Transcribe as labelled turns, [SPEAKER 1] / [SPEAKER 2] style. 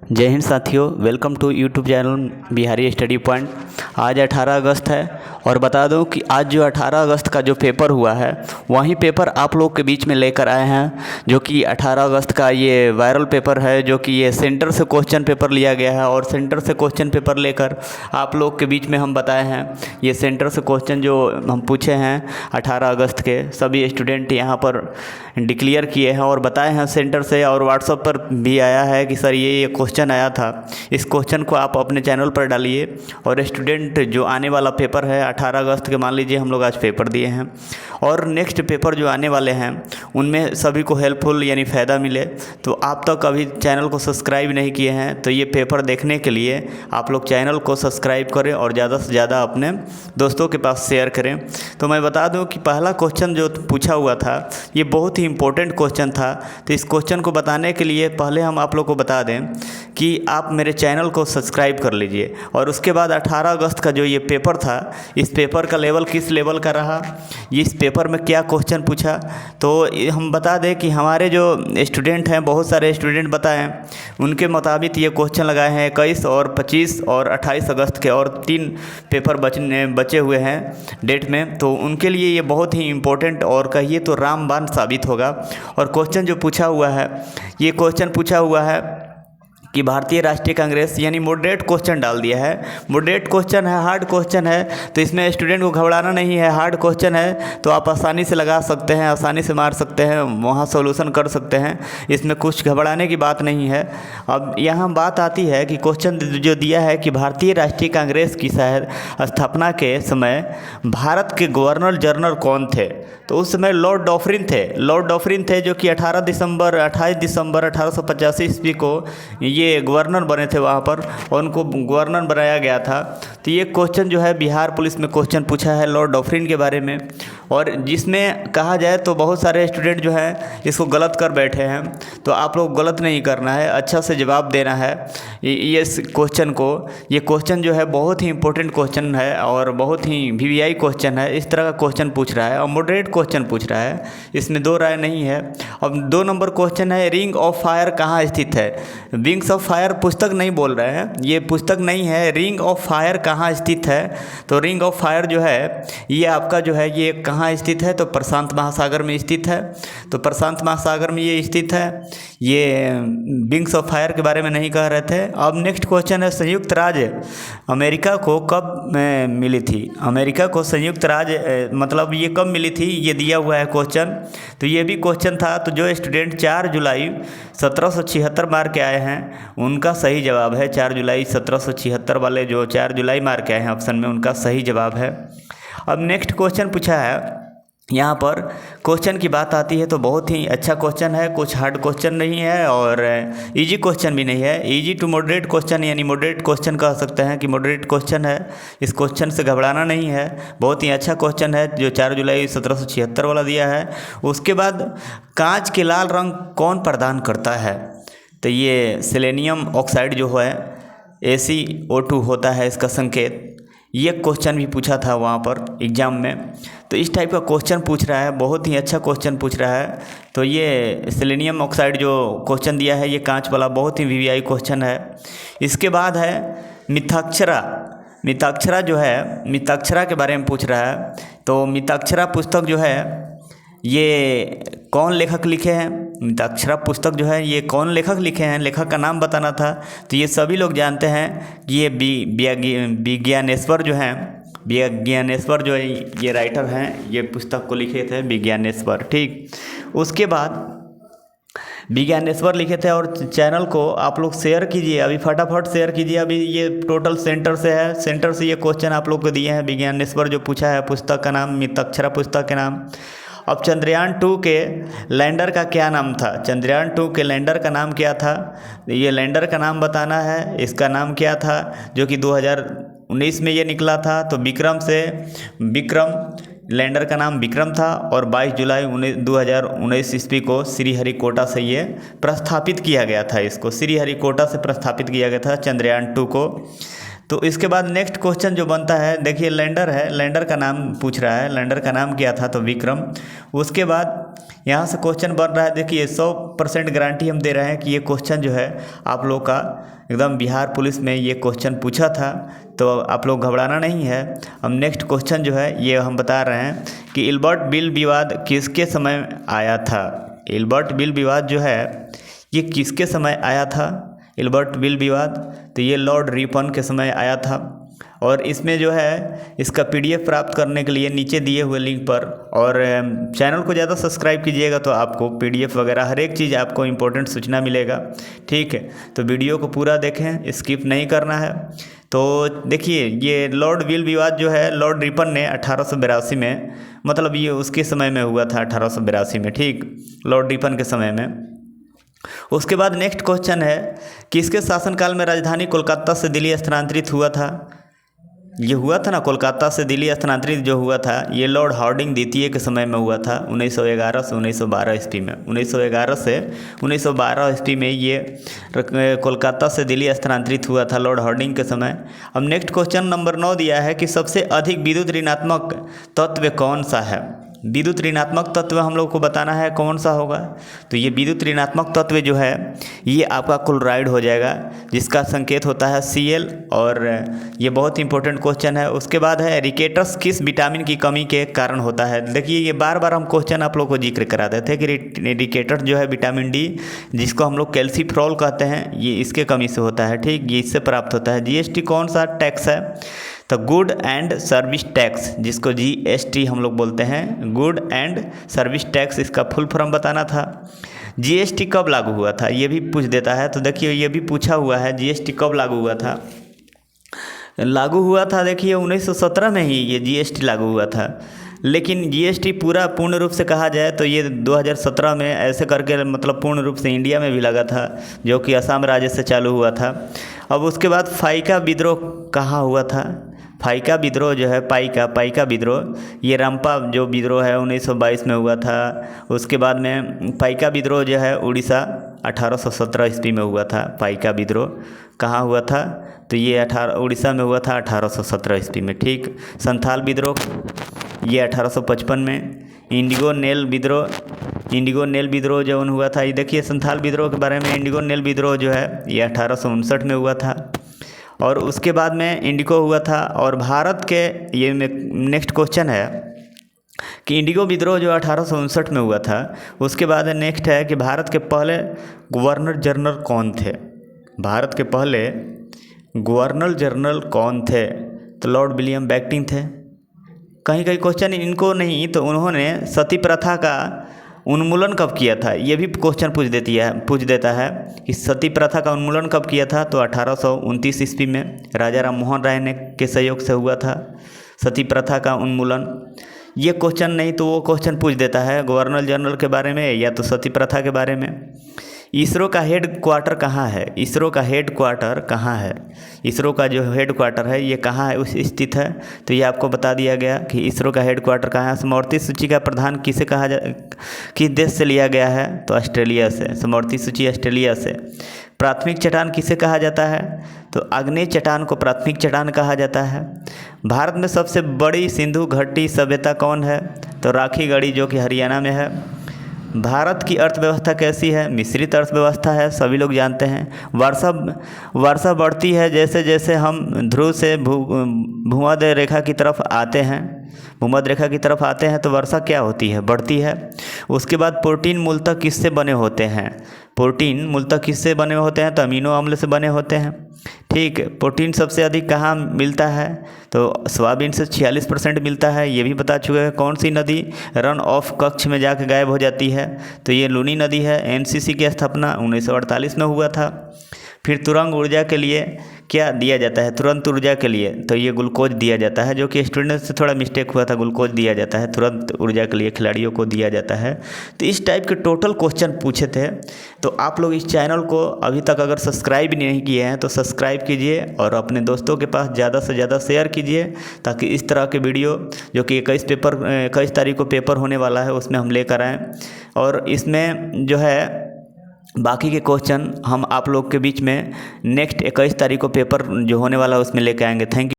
[SPEAKER 1] जय हिंद साथियों, welcome to YouTube channel Bihari study point. आज 18 अगस्त है और बता दूं कि आज जो 18 अगस्त का जो पेपर हुआ है वही पेपर आप लोग के बीच में लेकर आए हैं, जो कि 18 अगस्त का ये वायरल पेपर है, जो कि ये सेंटर से क्वेश्चन पेपर लिया गया है और सेंटर से क्वेश्चन पेपर लेकर आप लोग के बीच में हम बताए हैं। ये सेंटर से क्वेश्चन जो हम पूछे हैं 18 अगस्त के, सभी स्टूडेंट यहाँ पर डिक्लेयर किए हैं और बताए हैं सेंटर से, और व्हाट्सएप पर भी आया है कि सर ये क्वेश्चन आया था। इस क्वेश्चन को आप अपने चैनल पर डालिए और स्टूडेंट जो आने वाला पेपर है 18 अगस्त के, मान लीजिए हम लोग आज पेपर दिए हैं और नेक्स्ट पेपर जो आने वाले हैं उनमें सभी को हेल्पफुल यानी फ़ायदा मिले, तो आप तक अभी चैनल को सब्सक्राइब नहीं किए हैं तो ये पेपर देखने के लिए आप लोग चैनल को सब्सक्राइब करें और ज़्यादा से ज़्यादा अपने दोस्तों के पास शेयर करें। तो मैं बता दूं कि पहला क्वेश्चन जो पूछा हुआ था ये बहुत ही इम्पोर्टेंट क्वेश्चन था। तो इस क्वेश्चन को बताने के लिए पहले हम आप लोग को बता दें कि आप मेरे चैनल को सब्सक्राइब कर लीजिए, और उसके बाद 18 अगस्त का जो ये पेपर था, इस पेपर का लेवल किस लेवल का रहा, इस पेपर में क्या क्वेश्चन पूछा, तो हम बता दें कि हमारे जो स्टूडेंट हैं, बहुत सारे स्टूडेंट बताएं, उनके मुताबिक ये क्वेश्चन लगाए हैं 21 और 25 और 28 अगस्त के, और 3 पेपर बचे हुए हैं डेट में। तो उनके लिए ये बहुत ही इम्पोर्टेंट और कहिए तो रामबाण साबित होगा। और क्वेश्चन जो पूछा हुआ है, ये क्वेश्चन पूछा हुआ है कि भारतीय राष्ट्रीय कांग्रेस, यानी मॉडरेट क्वेश्चन डाल दिया है। मॉडरेट क्वेश्चन है, हार्ड क्वेश्चन है, तो इसमें स्टूडेंट को घबराना नहीं है। हार्ड क्वेश्चन है तो आप आसानी से लगा सकते हैं, आसानी से मार सकते हैं, वहाँ सॉल्यूशन कर सकते हैं, इसमें कुछ घबराने की बात नहीं है। अब यहाँ बात आती है कि क्वेश्चन जो दिया है कि भारतीय राष्ट्रीय कांग्रेस की स्थापना के समय भारत के गवर्नर जनरल कौन थे, तो उस समय लॉर्ड डॉफरिन थे। लॉर्ड डॉफरिन थे जो कि 28 दिसंबर 1885 ईस्वी को ये गवर्नर बने थे वहाँ पर, और उनको गवर्नर बनाया गया था। तो ये क्वेश्चन जो है बिहार पुलिस में क्वेश्चन पूछा है लॉर्ड डॉफरिन के बारे में, और जिसमें कहा जाए तो बहुत सारे स्टूडेंट जो हैं इसको गलत कर बैठे हैं। तो आप लोग गलत नहीं करना है, अच्छा से जवाब देना है ये क्वेश्चन को। ये क्वेश्चन जो है बहुत ही इंपॉर्टेंट क्वेश्चन है और बहुत ही वीवीआई क्वेश्चन है। इस तरह का क्वेश्चन पूछ रहा है और मॉडरेट क्वेश्चन पूछ रहा है, इसमें दो राय नहीं है। अब 2 नंबर क्वेश्चन है, रिंग ऑफ फायर कहाँ स्थित है। विंग्स ऑफ फायर पुस्तक नहीं बोल रहे हैं, ये पुस्तक नहीं है। रिंग ऑफ फायर कहाँ स्थित है, तो रिंग ऑफ फायर जो है ये आपका जो है ये कहाँ स्थित है, तो प्रशांत महासागर में स्थित है। तो प्रशांत महासागर में ये स्थित है। ये विंग्स ऑफ फायर के बारे में नहीं कह रहे थे। अब नेक्स्ट क्वेश्चन है, संयुक्त राज्य अमेरिका को कब मिली थी। अमेरिका को संयुक्त राज्य मतलब ये कब मिली थी, ये दिया हुआ है क्वेश्चन। तो ये भी क्वेश्चन था। तो जो स्टूडेंट 4 जुलाई 1776 मार के आए हैं उनका सही जवाब है 4 जुलाई 1776 वाले जो 4 जुलाई मार के आए हैं ऑप्शन में, उनका सही जवाब है। अब नेक्स्ट क्वेश्चन पूछा है, यहाँ पर क्वेश्चन की बात आती है तो बहुत ही अच्छा क्वेश्चन है, कुछ हार्ड क्वेश्चन नहीं है और इजी क्वेश्चन भी नहीं है। इजी टू मॉडरेट क्वेश्चन, यानी मॉडरेट क्वेश्चन कह सकते हैं कि मॉडरेट क्वेश्चन है। इस क्वेश्चन से घबराना नहीं है, बहुत ही अच्छा क्वेश्चन है जो 4 जुलाई 1776 वाला दिया है। उसके बाद कांच के लाल रंग कौन प्रदान करता है, तो ये सेलेनियम ऑक्साइड जो है ACO2 होता है इसका संकेत। ये क्वेश्चन भी पूछा था वहाँ पर एग्ज़ाम में। तो इस टाइप का क्वेश्चन पूछ रहा है, बहुत ही अच्छा क्वेश्चन पूछ रहा है। तो ये सेलेनियम ऑक्साइड जो क्वेश्चन दिया है ये कांच वाला बहुत ही वीवीआई क्वेश्चन है। इसके बाद है मिताक्षरा। मिताक्षरा जो है, मिताक्षरा के बारे में पूछ रहा है। तो मिताक्षरा पुस्तक जो है ये कौन लेखक लिखे हैं। मिताक्षरा पुस्तक जो है ये कौन लेखक लिखे हैं, लेखक का नाम बताना था। तो ये सभी लोग जानते हैं कि ये विज्ञानेश्वर जो हैं, विज्ञानेश्वर जो है ये राइटर हैं, ये पुस्तक को लिखे थे विज्ञानेश्वर। ठीक, उसके बाद विज्ञानेश्वर लिखे थे। और चैनल को आप लोग शेयर कीजिए, अभी फटाफट शेयर कीजिए। अभी ये टोटल सेंटर से है, सेंटर से ये क्वेश्चन आप लोग को दिए हैं। विज्ञानेश्वर जो पूछा है पुस्तक का नाम, मिताक्षरा पुस्तक के नाम। अब चंद्रयान 2 के लैंडर का क्या नाम था, चंद्रयान 2 के लैंडर का नाम क्या था, ये लैंडर का नाम बताना है। इसका नाम क्या था जो कि 2019 में ये निकला था। तो विक्रम से विक्रम, लैंडर का नाम विक्रम था, और 22 जुलाई 2019 ईस्वी को श्रीहरिकोटा से ये प्रस्थापित किया गया था। इसको श्रीहरिकोटा से प्रस्थापित किया गया था चंद्रयान 2 को। तो इसके बाद नेक्स्ट क्वेश्चन जो बनता है, देखिए लैंडर है, लैंडर का नाम पूछ रहा है, लैंडर का नाम क्या था, तो विक्रम। उसके बाद यहाँ से क्वेश्चन बन रहा है, देखिए 100% गारंटी हम दे रहे हैं कि ये क्वेश्चन जो है आप लोग का एकदम बिहार पुलिस में ये क्वेश्चन पूछा था, तो आप लोग घबराना नहीं है। हम नेक्स्ट क्वेश्चन जो है ये हम बता रहे हैं कि इल्बर्ट बिल विवाद किसके समय आया था। इल्बर्ट बिल विवाद जो है ये किसके समय आया था, इल्बर्ट बिल विवाद, तो ये लॉर्ड रिपन के समय आया था। और इसमें जो है इसका PDF प्राप्त करने के लिए नीचे दिए हुए लिंक पर, और चैनल को ज़्यादा सब्सक्राइब कीजिएगा तो आपको PDF वगैरह हर एक चीज़ आपको इम्पोर्टेंट सूचना मिलेगा, ठीक है। तो वीडियो को पूरा देखें, स्किप नहीं करना है। तो देखिए ये लॉर्ड बिल विवाद जो है लॉर्ड रिपन ने 1882 में, मतलब ये उसके समय में हुआ था 1882 में, ठीक, लॉर्ड रिपन के समय में। उसके बाद नेक्स्ट क्वेश्चन है, किसके शासनकाल में राजधानी कोलकाता से दिल्ली स्थानांतरित हुआ था। ये हुआ था ना, कोलकाता से दिल्ली स्थानांतरित जो हुआ था ये लॉर्ड हार्डिंग द्वितीय के समय में हुआ था, 1911 से 1912 ईस्वी में। 1911 से 1912 ईस्वी में ये कोलकाता से दिल्ली स्थानांतरित हुआ था लॉर्ड हार्डिंग के समय। अब नेक्स्ट क्वेश्चन नंबर 9 दिया है कि सबसे अधिक विद्युत ऋणात्मक तत्व कौन सा है। विद्युत ऋणात्मक तत्व हम लोग को बताना है कौन सा होगा, तो ये विद्युत ऋणात्मक तत्व जो है ये आपका क्लोराइड हो जाएगा, जिसका संकेत होता है Cl, और ये बहुत इंपॉर्टेंट क्वेश्चन है। उसके बाद है रिकेटस किस विटामिन की कमी के कारण होता है। देखिए ये बार बार हम क्वेश्चन आप लोग को जिक्र करा देते हैं कि रिकेटस जो है विटामिन डी, जिसको हम लोग कैल्सीफ्रॉल कहते हैं, ये इसके कमी से होता है, ठीक, ये इससे प्राप्त होता है। GST कौन सा टैक्स है, तो गुड एंड सर्विस टैक्स, जिसको GST हम लोग बोलते हैं, गुड एंड सर्विस टैक्स, इसका फुल फॉर्म बताना था। GST कब लागू हुआ था ये भी पूछ देता है, तो देखिए ये भी पूछा हुआ है GST कब लागू हुआ था। लागू हुआ था देखिए 1917 में ही ये GST लागू हुआ था, लेकिन GST पूरा पूर्ण रूप से कहा जाए तो ये 2017 में ऐसे करके मतलब पूर्ण रूप से इंडिया में भी लगा था, जो कि असम राज्य से चालू हुआ था। अब उसके बाद फाइका विद्रोह कहाँ हुआ था। फाइका विद्रोह जो है, पाइका विद्रोह, ये रंपा जो विद्रोह है 1922 में हुआ था। उसके बाद में पाइका विद्रोह जो है उड़ीसा 1817 ईस्वी में हुआ था। पाइका विद्रोह कहाँ हुआ था, तो ये उड़ीसा में हुआ था 1817 ईस्वी में, ठीक। संथाल विद्रोह ये 1855 में। इंडिगो नेल विद्रोह जो हुआ था, ये देखिए संथाल विद्रोह के बारे में, इंडिगो नेल विद्रोह जो है ये 1859 में हुआ था। और उसके बाद में इंडिगो हुआ था। और भारत के, ये नेक्स्ट क्वेश्चन है कि इंडिगो विद्रोह जो 1859 में हुआ था, उसके बाद नेक्स्ट है कि भारत के पहले गवर्नर जनरल कौन थे। भारत के पहले गवर्नर जनरल कौन थे, तो लॉर्ड विलियम बेंटिंक थे। कहीं कहीं क्वेश्चन इनको नहीं, तो उन्होंने सती प्रथा का उन्मूलन कब किया था, ये भी क्वेश्चन पूछ देता है कि सती प्रथा का उन्मूलन कब किया था, तो 1829 ईस्वी में राजा राम मोहन राय ने के सहयोग से हुआ था सती प्रथा का उन्मूलन। ये क्वेश्चन नहीं तो वो क्वेश्चन पूछ देता है गवर्नर जनरल के बारे में या तो सती प्रथा के बारे में। इसरो का हेड क्वार्टर कहाँ है, इसरो का हेड क्वार्टर कहाँ है, इसरो का जो हेड क्वार्टर है ये कहाँ है, उस स्थित है, तो ये आपको बता दिया गया कि इसरो का हेड क्वार्टर कहाँ है। समवर्ती सूची का प्रधान किसे कहा किस देश से लिया गया है, तो ऑस्ट्रेलिया से। समवर्ती सूची ऑस्ट्रेलिया से। प्राथमिक चट्टान किसे कहा जाता है, तो आग्नेय चट्टान को प्राथमिक चट्टान कहा जाता है। भारत में सबसे बड़ी सिंधु घाटी सभ्यता कौन है, तो राखी गढ़ी जो कि हरियाणा में है। भारत की अर्थव्यवस्था कैसी है, मिश्रित अर्थव्यवस्था है, सभी लोग जानते हैं। वर्षा बढ़ती है जैसे जैसे हम ध्रुव से भूमध्य रेखा की तरफ आते हैं, तो वर्षा क्या होती है, बढ़ती है। उसके बाद प्रोटीन मूलतः किससे बने होते हैं, तो अमीनो अम्ल से बने होते हैं, ठीक। प्रोटीन सबसे अधिक कहाँ मिलता है, तो सोयाबीन से 46% मिलता है, ये भी बता चुके हैं। कौन सी नदी रन ऑफ कक्ष में जाकर गायब हो जाती है, तो ये लूनी नदी है। NCC की स्थापना 1948 में हुआ था। फिर तुरंग ऊर्जा के लिए क्या दिया जाता है, तुरंत ऊर्जा के लिए तो ये ग्लूकोज दिया जाता है, जो कि स्टूडेंट से थोड़ा मिस्टेक हुआ था, ग्लूकोज दिया जाता है तुरंत ऊर्जा के लिए, खिलाड़ियों को दिया जाता है। तो इस टाइप के टोटल क्वेश्चन पूछे थे। तो आप लोग इस चैनल को अभी तक अगर सब्सक्राइब नहीं किए हैं तो सब्सक्राइब कीजिए और अपने दोस्तों के पास ज़्यादा से ज़्यादा शेयर कीजिए, ताकि इस तरह के वीडियो जो कि 21 तारीख को पेपर होने वाला है उसमें हम लेकर आएँ। और इसमें जो है बाकी के क्वेश्चन हम आप लोग के बीच में नेक्स्ट 21 तारीख को पेपर जो होने वाला है उसमें लेके आएंगे। Thank you.